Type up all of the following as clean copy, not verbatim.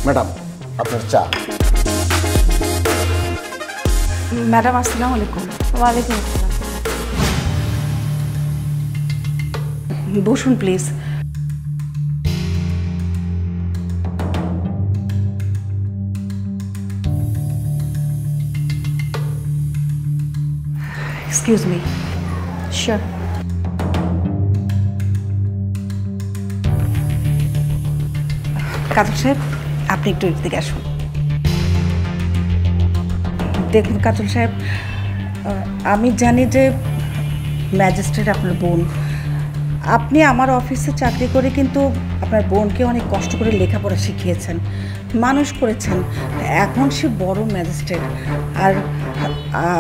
Madam আপনার চা। Madam আসসালামু আলাইকুম। ওয়ালাইকুম আসসালাম। বসুন প্লিজ। Excuse me. শিওর। কাজল সাহেব, আপনি একটু এদিকে আসুন। দেখুন কাজল সাহেব, আমি জানি যে ম্যাজিস্ট্রেট আপনার বোন। আপনি আমার অফিসে চাকরি করে কিন্তু আপনার বোনকে অনেক কষ্ট করে লেখাপড়া শিখিয়েছেন, মানুষ করেছেন। এখন সে বড় ম্যাজিস্ট্রেট। আর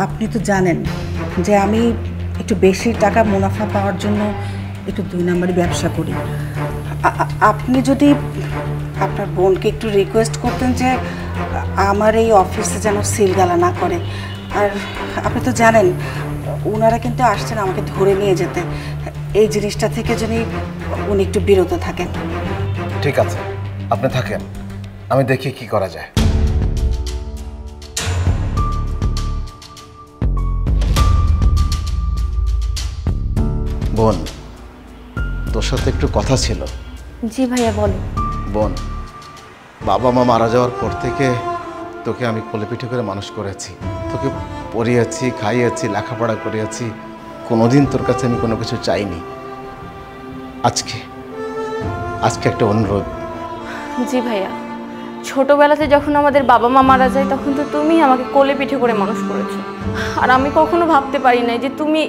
আপনি তো জানেন যে আমি একটু বেশি টাকা মুনাফা পাওয়ার জন্য একটু 2 নম্বরই ব্যবসা করি। আপনি যদি আপনার বোনকে একটু রিকোয়েস্ট করতেন যে আমার এই অফিসে যেন সিলগালা না করে। আর আপনি তো জানেন ওনারা কিন্তু আসছেন আমাকে ধরে নিয়ে যেতে। এই জিনিসটা থেকে যদি উনি একটু বিরত থাকেন। ঠিক আছে, আপনি থাকেন, আমি দেখি কি করা যায়। বোন, তোর সাথে একটু কথা ছিল। জি ভাইয়া বলো। বোন, বাবা মা মারা যাওয়ার পর থেকে তোকে আমি কোলে পিঠে করে মানুষ করেছি, তোকে পড়িয়েছি, খাইয়েছি, লেখাপড়া করিয়েছি। কোনোদিন তোর কাছে আমি কোনো কিছু চাইনি। আজকে একটা অনুরোধ। জি ভাইয়া, ছোটবেলাতে যখন আমাদের বাবা মা মারা যায় তখন তো তুমি আমাকে কোলে পিঠে করে মানুষ করেছো। আর আমি কখনো ভাবতে পারি নাই যে তুমি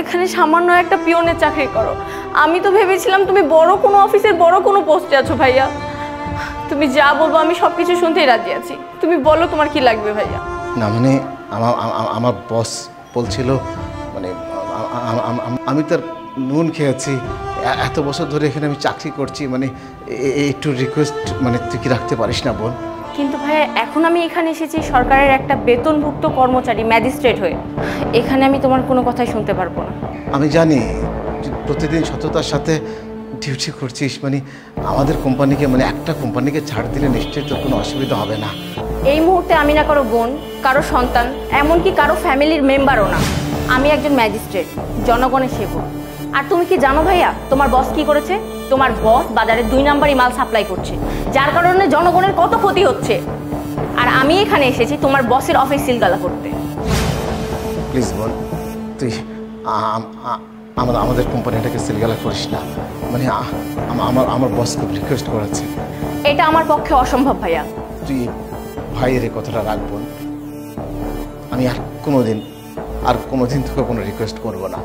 এখানে সামান্য একটা পিয়নের চাকরি করো। আমি তো ভেবেছিলাম তুমি বড় কোনো অফিসের বড় কোনো পোস্টে আছো ভাইয়া। তুমি যা বলবো আমি সব কিছু শুনতেই রাজি আছি। তুমি বলো তোমার কি লাগবে ভাইয়া। না মানে আমার বস বলছিল, মানে আমি তার নুন খেয়েছি, এত বছর ধরে এখানে আমি চাকরি করছি, মানে একটু রিকোয়েস্ট, মানে তুই কি রাখতে পারিস না বোন? কিন্তু ভাইয়া এখন আমি এখানে এসেছি সরকারের একটা বেতনভুক্ত কর্মচারী, ম্যাজিস্ট্রেট হয়ে। এখানে আমি তোমার কোনো কথাই শুনতে পারবো না। আমি জানি প্রতিদিন সততার সাথে ডিউটি করছিস, মানে আমাদের কোম্পানিকে, মানে একটা কোম্পানিকে ছাড় দিলে নিশ্চয়ই তোর কোনো অসুবিধা হবে না। এই মুহূর্তে আমি না কারো বোন, কারো সন্তান, এমনকি কারো ফ্যামিলির মেম্বারও না। আমি একজন ম্যাজিস্ট্রেট, জনগণের সেবক। আর তুমি কি জানো ভাইয়া তোমার বস কি করেছে? তোমার বস বাজারে 2 নাম্বারই মাল সাপ্লাই করছে, যার কারণে জনগণের কত ক্ষতি হচ্ছে। আর আমি এখানে এসেছি তোমার বসের অফিস সিলগালা করতে। প্লিজ বোন, তুই আমাদের কোম্পানিটাকে সিলগালা করিস না। মানে আমার বস খুব রিকোয়েস্ট করেছে। এটা আমার পক্ষে অসম্ভব ভাইয়া। তুই ভাইয়ের এই কথাটা রাখবো। আমি আর কোনোদিন তোকে কোনো রিকোয়েস্ট করবো না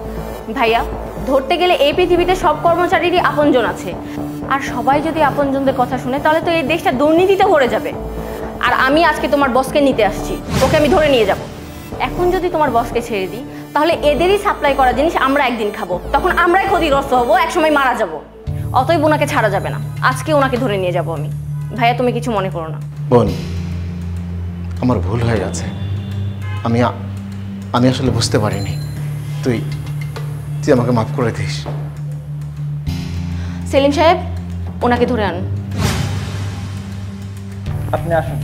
ভাইয়া। ধরতে গেলে এই পৃথিবীতে সব কর্মচারীরই আপনজন আছে। আর সবাই যদি আপনজনদের কথা শুনে তাহলে তো এই দেশটা দুর্নীতিতে ভরে যাবে। আর আমি আজকে তোমার বসকে নিতে আসছি, ওকে আমি ধরে নিয়ে যাব। এখন যদি তোমার বসকে ছেড়ে দিই তাহলে এদেরই সাপ্লাই করা জিনিস আমরা একদিন খাবো, তখন আমরাই ক্ষতিগ্রস্ত হবো, একসময় মারা যাব। অতএব ওনাকে ছাড়া যাবে না, আজকে ওনাকে ধরে নিয়ে যাব আমি। ভাইয়া তুমি কিছু মনে করো না। বোন, আমার ভুল হয়ে গেছে। আমি আসলে বুঝতে পারিনি। তুই আমাকে মাফ করে দিস। সেলিম সাহেব, ওনাকে ধরে আনুন। আপনি আসুন।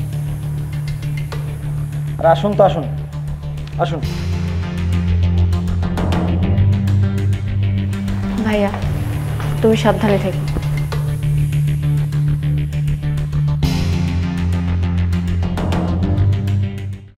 আর আসুন তো, আসুন আসুন। ভাইয়া তুমি সাবধানে থেকো।